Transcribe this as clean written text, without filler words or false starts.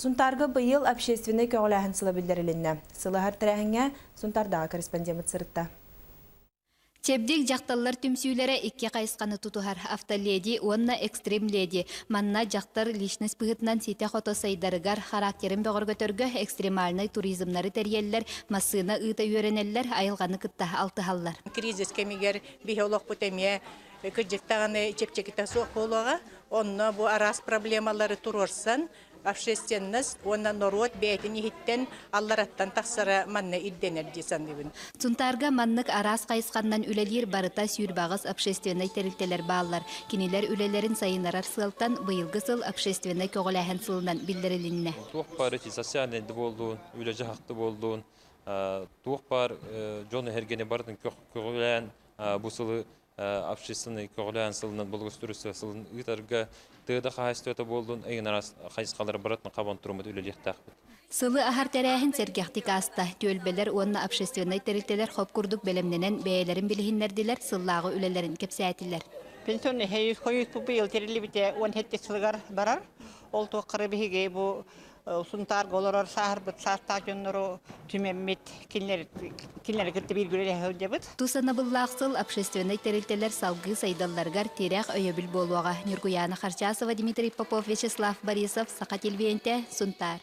Сунтарга быйыл общественный көңіләхін сылы білдірілінні. Сылы хартырәхіңе Сунтардағы корреспондент сырытта. Чебдик жақталлар түмсүйлері икке қайысқаны тұтухар. Автоледи, онна экстрем леди. Манна жақтар личность пығытынан сите қото сайдарыгар характерін бөғір көтөргі экстремальный туризмнары тәреллер, массына ұйта үйренеллер, айылғаны кытта алтыхаллар. Кризис кемигер биолог путемия кырдыктаганы чепчеките соқ болуға, онна бу арас проблемалары турорсан, общественность, онна народ бәйтін ехеттен аллараттан тақсара манны идденер дейсан дебін. Сунтарга маннык арас қайысқаннан үлелер барыта сүйірбағыз общественный терілтелер бағалар. Кенелер үлелерін сайынарар сылтан бұйылғы сыл общественный көғіләхін сылынан білдірілінне. Туық бар социальный болуын, үлежі хақты болуын, туық бар жоны хергені бардың көғілән бұсылы общественный көғілән сылынан болғыстырысы сылын ұйтарға тыда қайыстыты болуын, әйін арас қайысқалары баратын қабан тұрмады үлелек тақпыд. Сылы ахар тәрәхін сәргяқтик аста, төлбелер онна общественный терілтелер хоп күрдік бәлемненен бәйелерін білігінлерділер, сыллағы үлелерін кепсәтілер. Пенсионный хейус қойыс бұл бейіл терілі біте он хетте сылғар барар. Ол тоққыры бігі бұл Сунтар голорор сахар бит саста жоннору түмеммит кинлер кирти билгүле хөҗәбит. Тусана буллаксыл общественный терилтелер салгы сайдалларгар терәк өйөбил болуга. Нургуяна Харчасова, Дмитрий Попов, Вячеслав Борисов, Сакатилвенте, Сунтар.